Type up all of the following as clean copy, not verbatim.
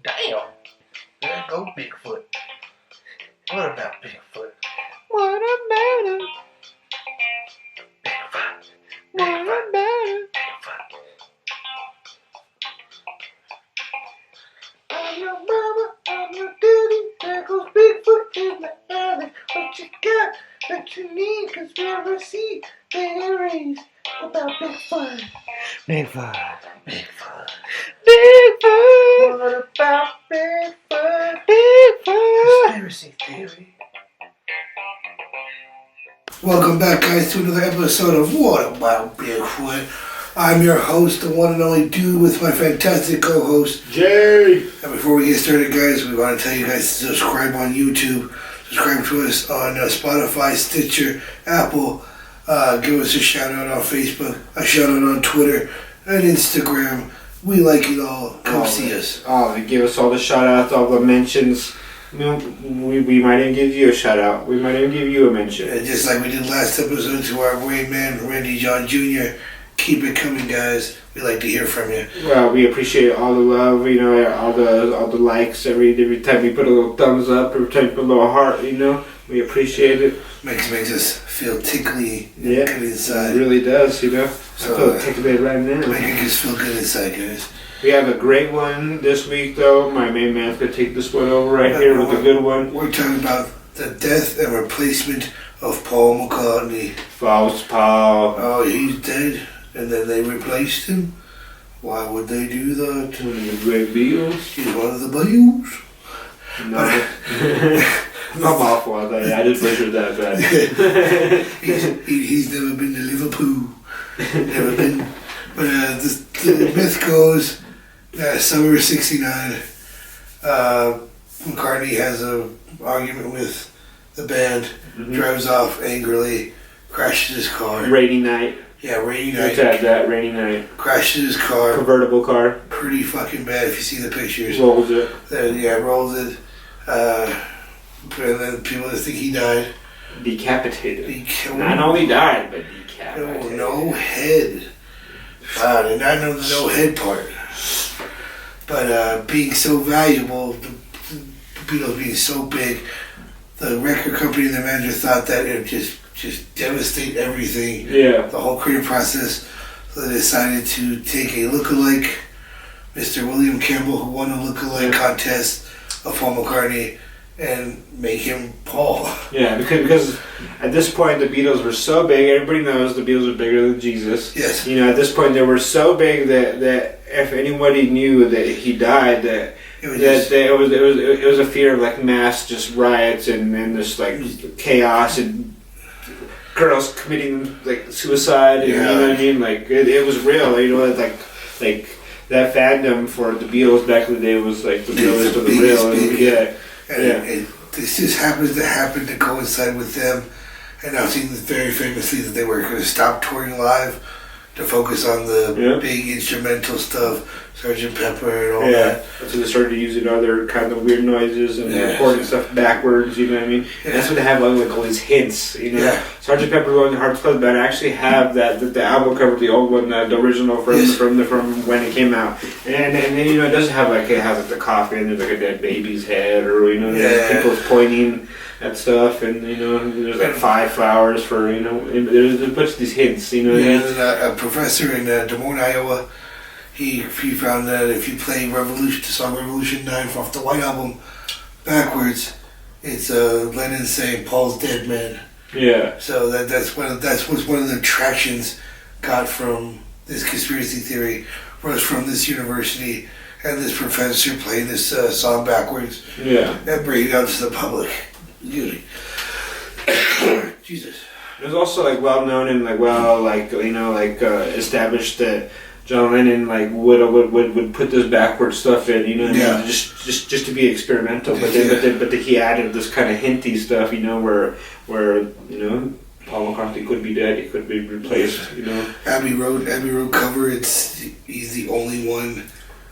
Damn. There go Bigfoot. What about Bigfoot? What about him? Bigfoot. What about him? Bigfoot. I'm your mama, I'm your daddy. There goes Bigfoot in the alley. What you got that you need? Conspiracy theories about Bigfoot. Bigfoot. Bigfoot. Bigfoot. What about Bigfoot? Bigfoot. Conspiracy theory. Welcome back, guys, to another episode of What About Bigfoot. I'm your host, the one and only dude, with my fantastic co-host, Jay. And before we get started, guys, we want to tell you guys to subscribe on YouTube, subscribe to us on Spotify, Stitcher, Apple, give us a shout out on Facebook, a shout out on Twitter, and Instagram. We like it all. Come see us. They give us all the shout outs, all the mentions. You know, we might even give you a shout out. We might even give you a mention. And just like we did last episode to our Rain Man, Randy John Jr., keep it coming, guys. We like to hear from you. Well, we appreciate all the love, you know, all the likes every time you put a little thumbs up, every time you put a little heart, you know. We appreciate it. Makes us feel tickly good inside. It really does, you know. So, I feel tickly right now. Making us feel good inside, guys. We have a great one this week, though. My main man's going to take this one over right here with a good one. We're talking about the death and replacement of Paul McCartney. False Paul. Oh, he's dead, and then they replaced him? Why would they do that? One of the great Beatles. He's one of the Beatles. No. I'm awful. I just butchered that bad. he's never been to Liverpool. Never been. But the myth goes that summer of '69, McCartney has an argument with the band, drives off angrily, crashes his car. Rainy night. Yeah, rainy night. Let's add that, rainy night. Crashes his car. Convertible car. Pretty fucking bad if you see the pictures. Rolls it. Rolls it. And then people just think he died. Decapitated. Not only died, but decapitated. No head. I did not know the no head part. But being so valuable, the Beatles being so big, the record company and the manager thought that it would just devastate everything. Yeah. The whole creative process. So they decided to take a lookalike, Mr. William Campbell, who won a lookalike contest of Paul McCartney, and make him Paul. Yeah, because at this point the Beatles were so big. Everybody knows the Beatles are bigger than Jesus. Yes. You know, at this point they were so big that if anybody knew that he died, it was a fear of like mass just riots and just like chaos and girls committing like suicide. And, you know what I mean? Like it was real. You know, like that fandom for the Beatles back in the day was like the realest of the real. And this just happens to coincide with them announcing very famously that they were going to stop touring live to focus on the big instrumental stuff, Sgt. Pepper and all that. So they started using other kind of weird noises and recording stuff backwards, you know what I mean? And that's what they have like all these hints, you know? Yeah. Sgt. Pepper Lonely Hearts Club Band actually have that the album cover, the old one, the original from when it came out. And then, you know, it doesn't have like, it has like the coffee and there's like a dead baby's head or, you know, people's pointing at stuff, and you know, there's like 5 flowers for, you know, there's a bunch of these hints, you know. A professor in Des Moines, Iowa, he found that if you play the song Revolution 9 off the White Album backwards, it's Lennon saying Paul's dead man. Yeah. So that's one of the attractions got from this conspiracy theory was from this university and this professor playing this song backwards. Yeah. And bringing it out to the public. Usually. Jesus. It was also like well known and established that John Lennon like would put this backward stuff in, you know, just to be experimental. But then he added this kind of hinty stuff, you know, where you know Paul McCartney could be dead, he could be replaced, you know. Abbey Road cover. He's the only one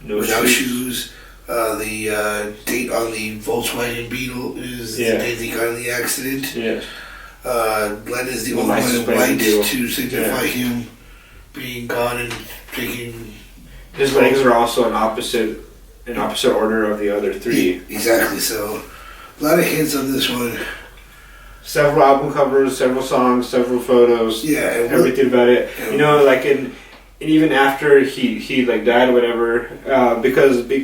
without shoes. The date on the Volkswagen Beetle is the date he got in the accident. Yeah. Lennon's the only one in white to signify him being gone and taking. His legs are also on opposite in opposite order of the other three. Exactly. So a lot of hints on this one. Several album covers, several songs, several photos. Yeah, and everything about it. You know, like and even after he like died or whatever, because the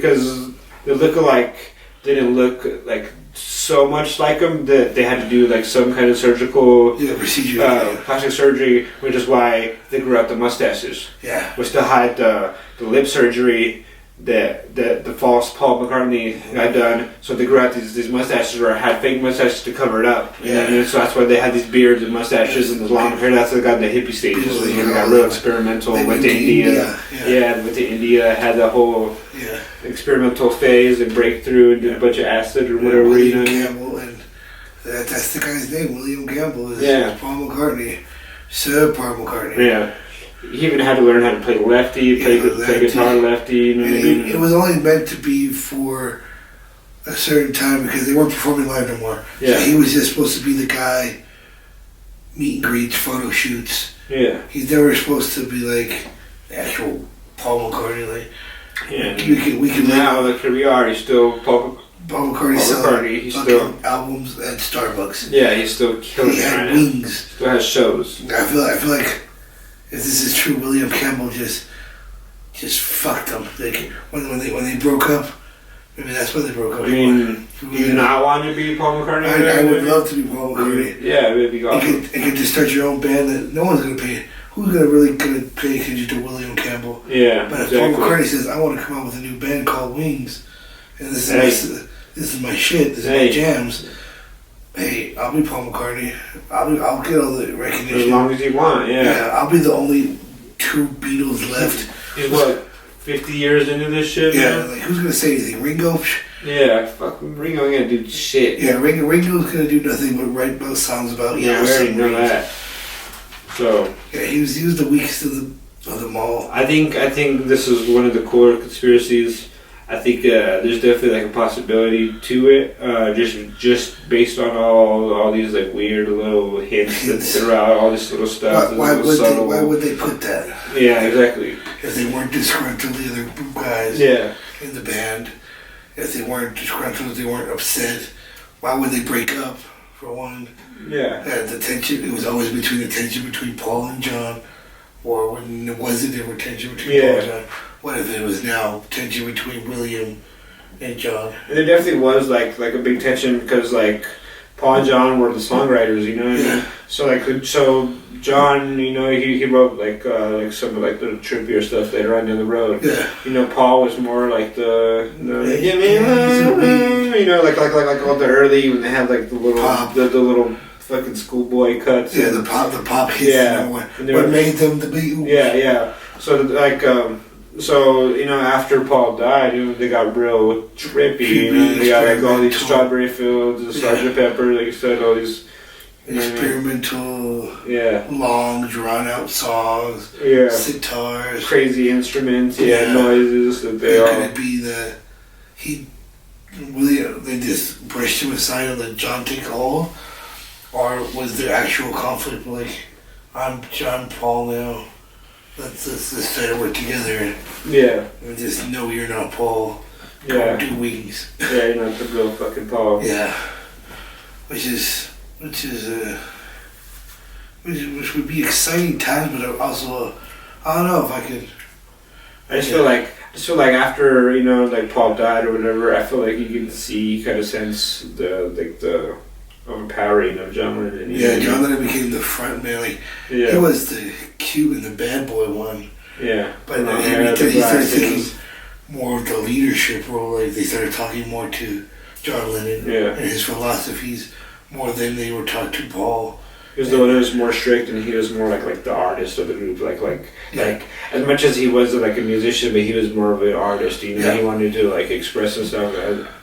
lookalike didn't look like so much like him that they had to do like some kind of surgical procedure, plastic surgery, which is why they grew out the mustaches. Yeah, which to hide the lip surgery that the false Paul McCartney had done. So they grew out these mustaches or had fake mustaches to cover it up. You know what I mean? So that's why they had these beards and mustaches and this long hair. That's what got the hippie stages. So they got real experimental with the India. Yeah, with the India had the whole experimental phase and breakthrough and did a bunch of acid or whatever. William Campbell, and that's the guy's name. William Campbell is Paul McCartney, Sir Paul McCartney. Yeah. He even had to learn how to play lefty, play guitar lefty. You know what I mean? It was only meant to be for a certain time because they weren't performing live no more. Yeah. So he was just supposed to be the guy, meet and greets, photo shoots. Yeah. He's never supposed to be like the actual Paul McCartney. Like, yeah. We can now look, here we are. He's still Paul McCartney selling he's still albums at Starbucks. Yeah, he's still killing. He had wings. Still has shows. I feel like. If this is true, William Campbell just fucked them. Like when they broke up, maybe that's when they broke up. I mean, do you not want to be Paul McCartney? I would love to be Paul McCartney. Yeah, it'd be awesome. You could just start your own band that no one's gonna pay. Who's gonna pay attention to William Campbell? Yeah, but if Paul McCartney says, "I want to come out with a new band called Wings," and this is my shit, this is my jams. Hey, I'll be Paul McCartney. I'll get all the recognition. As long as you want, yeah. I'll be the only two Beatles left. He's what, 50 years into this shit? Yeah, man? like who's gonna say anything? Ringo? Yeah, fuck Ringo ain't gonna do shit. Yeah, Ringo's gonna do nothing but write those songs about we already know that. So yeah, he was the weakest of them all. I think this is one of the cooler conspiracies. I think there's definitely like a possibility to it, just based on all these like weird little hints that throughout all this little stuff. Why would they put that? Yeah, exactly. If they weren't disgruntled, the other guys in the band, if they weren't disgruntled, if they weren't upset, why would they break up? For one, the tension. It was always between the tension between Paul and John, or when it wasn't, there were tension between Paul and John. What if it was now tension between William and John? And there definitely was like a big tension because like Paul and John were the songwriters, you know what I mean? So John, you know, he wrote like some of like the trippier stuff later on down the road. Yeah. You know, Paul was more like the you know, like all the early when they had like the little pop. The little fucking schoolboy cuts. Yeah, the pop hits. Yeah. What made them the Beatles? Yeah. So like so, you know, after Paul died, you know, they got real trippy. You know, they got like all these strawberry fields and Sgt. Pepper, like you said, all these experimental, long, drawn out songs, sitars, crazy instruments, noises that they all. Could it be they just brushed him aside and let John take a hold, or was there actual conflict? Like, I'm John Paul now. Let's try to work together. Yeah. And just know you're not Paul. Yeah. Do Wings. Yeah, you're not the real fucking Paul. Yeah. Which would be exciting times, but also I don't know if I could. I just feel like after, you know, like Paul died or whatever, I feel like you can see, kind of sense the overpowering of John Lennon. John Lennon became the front man. Like, he was the cute and the bad boy one. Yeah. But he started taking more of the leadership role. Like, they started talking more to John Lennon and his philosophies more than they were taught to Paul. He was the one who was more strict, and he was more like the artist of the group. Like as much as he was like a musician, but he was more of an artist. You know, he wanted to like express himself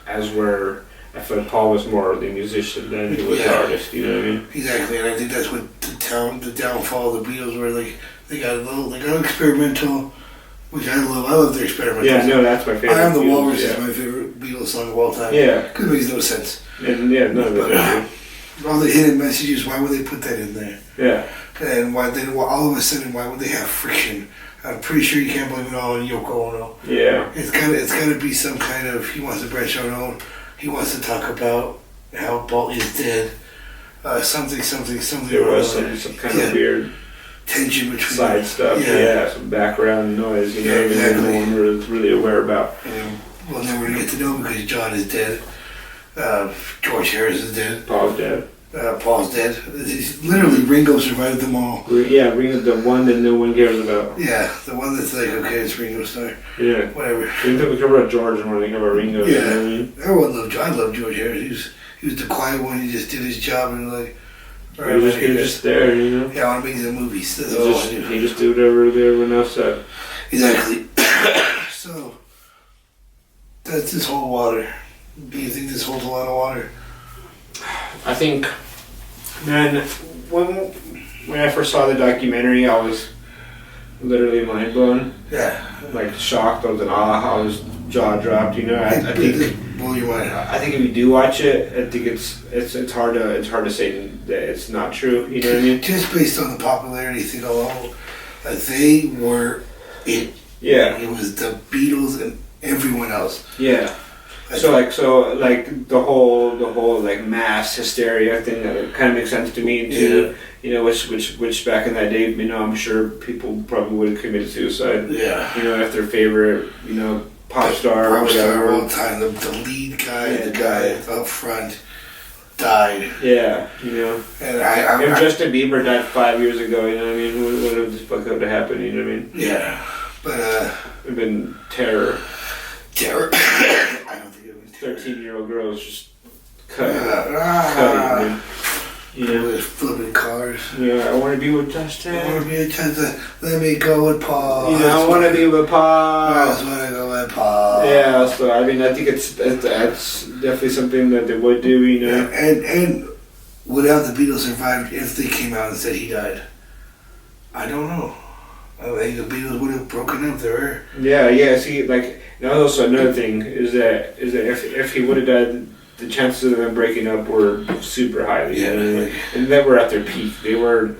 as where. I feel like Paul was more the musician than he was the artist, you know what I mean? Exactly, and I think that's what the downfall of the Beatles were. Like, they got experimental, which I love. I love their experimental. Yeah, no, that's my favorite. I Am the Walrus is my favorite Beatles song of all time. Yeah. Because it makes no sense. And none of it. All the hidden messages, why would they put that in there? Yeah. And all of a sudden, why would they have friction? I'm pretty sure you can't blame it all on Yoko Ono. Yeah. It's gotta be some kind of, he wants to branch out. He wants to talk about how Paul is dead. Something. There was some kind of weird tension between side stuff. Yeah, some background noise. You know, exactly. No one was really aware about. And we'll never get to know because John is dead. George Harris is dead. Paul's dead. Paul's dead. Literally, Ringo survived them all. Yeah, Ringo's the one that no one cares about. Yeah, the one that's like, okay, it's Ringo Starr. Yeah. Whatever. They care about George more than they care about Ringo. Yeah. You know what I mean? Everyone loved George. I love George Harris. He was the quiet one. He just did his job and like. He was just there, you know? Yeah, I want to make the movies. That's all I do. He just did whatever everyone else said. Exactly. So, that's this whole water. Do you think this holds a lot of water? I think, man, when I first saw the documentary, I was literally mind blown. Yeah. Like shocked. I was in awe. I was jaw dropped. You know, I think. Blow your mind. I think if you do watch it, I think it's hard to say that it's not true. You know what I mean? Just based on the popularity thing alone, they were it. Yeah. It was the Beatles and everyone else. Yeah. So the whole like mass hysteria thing, that kind of makes sense to me too. Yeah. You know, which back in that day, you know, I'm sure people probably would have committed suicide. Yeah. You know, if their favorite, you know, pop star or whatever. All the time, the lead guy, the guy up front died. Yeah, you know. And if Justin Bieber died 5 years ago, you know what I mean? What would this fuck have happened? You know what I mean? Yeah, but it'd been terror. I don't think it was 13-year-old girls just cutting. You know, flipping cars. Yeah, I want to be with Justin. I want to be with Justin. Let me go with Paul. You know, I want to be with Paul. I just want to go with Paul. Yeah, so I mean, I think it's definitely something that they would do. You know, and without the Beatles survived, if they came out and said he died, I don't know. I think the Beatles would have broken up there. Yeah. See, like, now also another thing is that if he would have died, the chances of them breaking up were super high. Yeah, and they were at their peak. They didn't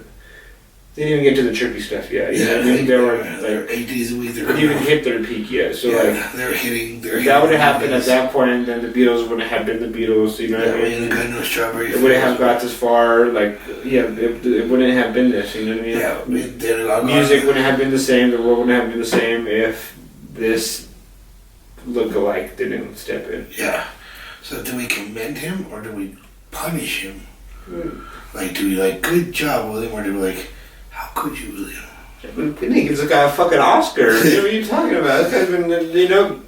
even get to the trippy stuff yet. You know what I mean? They were like 8 days a week. They didn't even hit their peak yet. So like they're hitting. If that would have happened at that point, and then the Beatles wouldn't have been the Beatles. You know what I mean? No strawberry. It wouldn't have got this far. Like it wouldn't have been this. You know what I mean? Yeah. Music wouldn't have been the same. The world wouldn't have been the same if this look-alike didn't step in. Yeah. So do we commend him or do we punish him? Like, do we like, good job, William, or do we like, how could you, William? He gives a guy a fucking Oscar. What are you talking about? This guy's been, you know,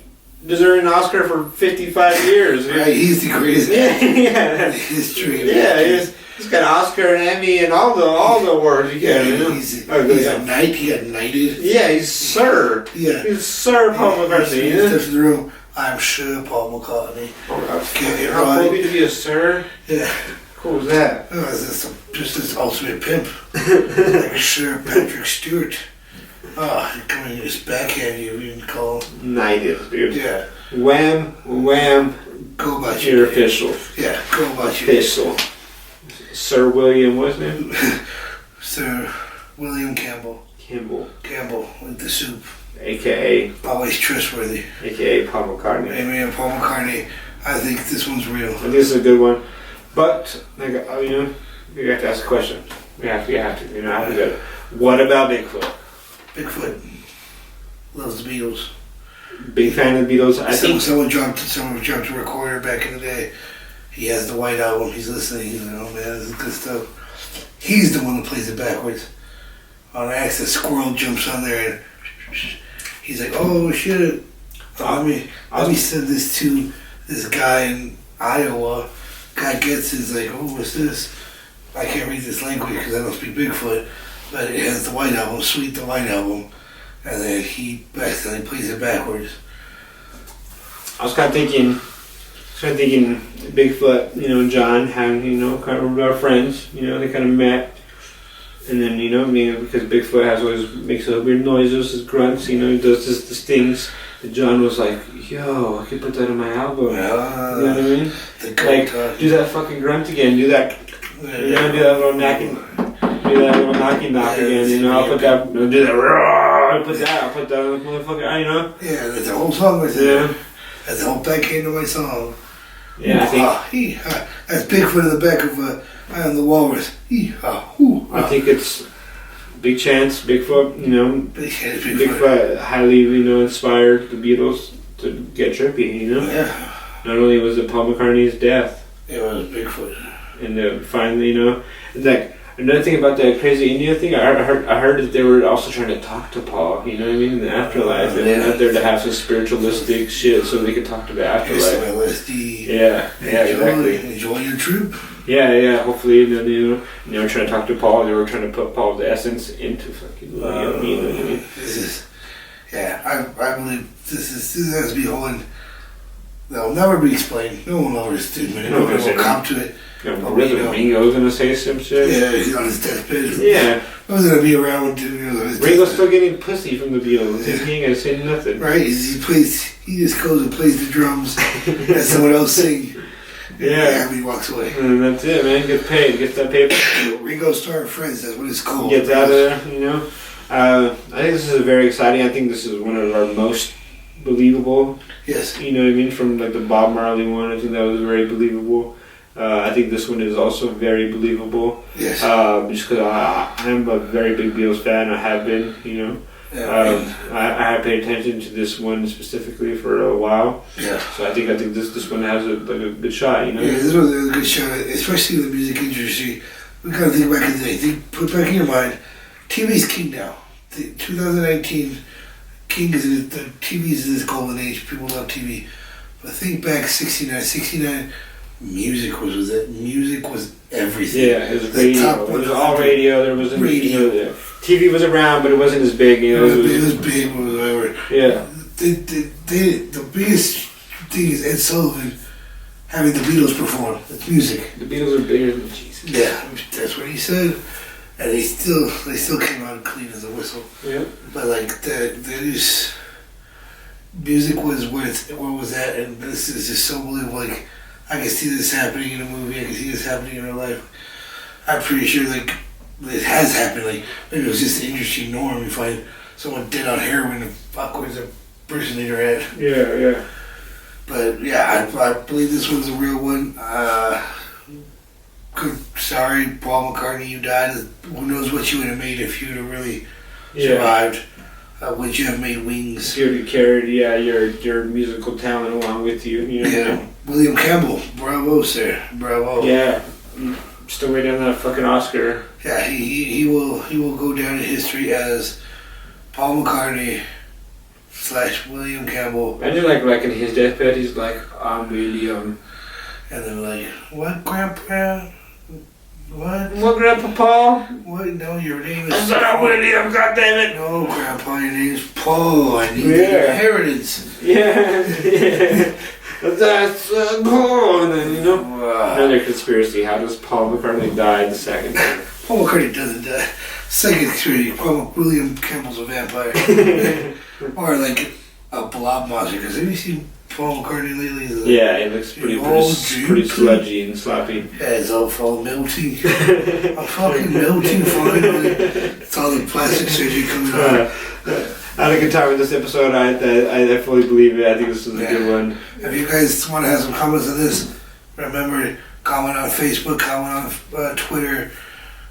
deserving an Oscar for 55 years. Right, he's the greatest actor in history. Yeah, he's got an Oscar and Emmy and all the awards he got. He's a knight. He got knighted. Yeah, he's Sir. Yeah, he's Sir Paul McCartney. He steps in the room. I'm Sir Paul McCartney. How cool to be a Sir? Yeah. Cool as that? Oh, just this ultimate pimp, like Sir Patrick Stewart. Oh, you're coming to just backhand you even call him. Knighted, dude. Yeah. Wham. Go about you're official. Yeah, go about you. Official. Sir William, what's his name? Sir William Campbell, with the soup. AKA. Always trustworthy. AKA Paul McCartney. Amen, Paul McCartney. I think this one's real. I think this is a good one. But, like, you know, we have to ask a question. We have to. You know, after that. What about Bigfoot? Bigfoot loves the Beatles. Big fan of the Beatles. I think someone dropped a recorder back in the day. He has the White Album. He's listening. He's like, oh man, this is good stuff. He's the one that plays it backwards. On accident, squirrel jumps on there and he's like, oh shit. Let me send this to this guy in Iowa. Guy gets it, he's like, oh, what's this? I can't read this language because I don't speak Bigfoot, but it has the White Album, Sweet the White Album, and then he accidentally plays it backwards. I was kind of thinking Bigfoot, you know, and John having, you know, kind of our friends, you know, they kind of met, and then, you know, because Bigfoot makes those weird noises, his grunts, you know, he does this things. And John was like, yo, I could put that on my album. You know what I mean? Like, do that fucking grunt again, do that, you know, do that little knocking knock again, you know, I'll put that, do that, I'll put that on the motherfucker, you know? Yeah, that's the whole song right there. That's the whole back end of my song. Yeah, I think... That's Bigfoot in the back of Eye on the Walrus. I think it's big chance, Bigfoot, you know. Big chance, Bigfoot highly, you know, inspired the Beatles to get trippy, you know? Yeah. Not only was it Paul McCartney's death. It was Bigfoot. And finally, you know, like, another thing about the crazy India thing, I heard that they were also trying to talk to Paul, you know what I mean, in the afterlife. They went out there to have some spiritualistic shit so they could talk to the afterlife. Some LSD. Yeah, exactly. Enjoy your trip. Yeah, hopefully, they were trying to talk to Paul, they were trying to put Paul's essence into fucking, you know what I mean? This is, I believe this has to be holding. They'll never be explained. No one will ever admit it. No one will come to it. Ringo's gonna say some shit. Yeah, he's on his deathbed. Yeah. I was gonna be around his Ringo's deathbed. still getting pussy from the Beatles. He ain't gonna say nothing. Right? He just goes and plays the drums and someone else sing. Yeah. He walks away. And that's it, man. Gets paid. Gets that paper. Ringo Starr Friends, that's what it's called. Gets out of there, you know. I think this is very exciting. I think this is one of our most believable. Yes. You know what I mean? From like the Bob Marley one, I think that was very believable. I think this one is also very believable. Yes. Just because I'm a very big Beatles fan, I have been, you know. Yeah, I have paid attention to this one specifically for a while. Yeah. So I think this one has a good shot, you know. Yeah, this one's a good shot, especially in the music industry. We gotta think back in the day. Put back in your mind, TV's king now. 2019, king is the TV's in this golden age. People love TV. But think back, 69. Music was everything. Yeah, it was radio. It was all radio. There wasn't radio. You know, TV was around, but it wasn't as big. You know, it was big, whatever. Yeah. The biggest thing is Ed Sullivan having the Beatles perform. It's music. The Beatles are bigger than Jesus. Yeah, that's what he said, and they still came out clean as a whistle. Yeah. But like music was where it was at, and this is just so believable. Like, I can see this happening in a movie. I can see this happening in real life. I'm pretty sure like it has happened. Like maybe it was just an industry norm. You find someone dead on heroin and where's a person in your head. Yeah. But yeah, I believe this one's a real one. Sorry, Paul McCartney, you died. Who knows what you would have made if you would have really survived. Would you have made wings? You would have carried, your musical talent along with you. You know? Yeah. William Campbell, bravo, sir, bravo. Yeah, still waiting on that fucking Oscar. Yeah, he will go down in history as Paul McCartney / William Campbell. Imagine like in his deathbed, he's like, I'm William. And they're like, what, Grandpa? What? What, Grandpa Paul? What? No, your name is... I said I'm William, goddammit! No, Grandpa, your name's Paul. I need the inheritance. Yeah. That's Paul. And then, you know, another conspiracy. How does Paul McCartney die the second time? Paul McCartney doesn't die. Second conspiracy, William Campbell's a vampire. Or like a blob monster. Because have you seen Paul McCartney lately? Yeah, it looks pretty sludgy and sloppy. Yeah, it's all melting. I'm fucking melting finally. It's all the plastic surgery coming out. I had a good time with this episode. I fully believe it. I think this is a good one. If you guys want to have some comments on this, remember, comment on Facebook, comment on Twitter.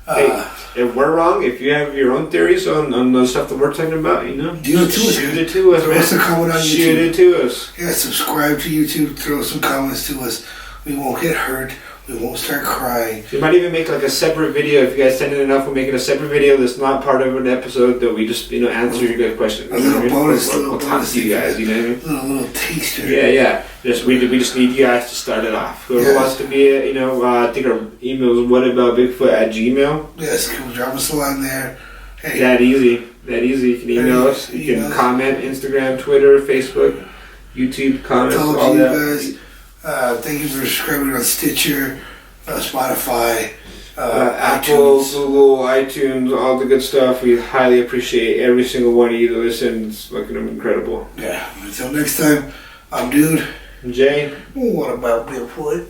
Hey, if we're wrong, if you have your own theories on the stuff that we're talking about, you know, shoot it to us. Throw us a comment on YouTube. Shoot it to us. Yeah, subscribe to YouTube. Throw some comments to us. We won't get hurt. We won't start crying. We might even make like a separate video. If you guys send it enough, we'll make it a separate video that's not part of an episode that we just, answer your guys' questions. A little bonus. We'll talk to you guys, you know what I mean? Little taster. Yeah. We just need you guys to start it off. Whoever wants to be, I think our email is whataboutbigfoot@gmail.com. Yes, drop us a line there. Hey. That easy. You can email us. You can comment, Instagram, Twitter, Facebook, YouTube, comments, all that. Guys. Thank you for subscribing on Stitcher, Spotify, Apple, iTunes. Google, iTunes, all the good stuff. We highly appreciate every single one of you that listen. It's fucking incredible. Yeah. Until next time, I'm Dude. I'm Jay. What about Bigfoot?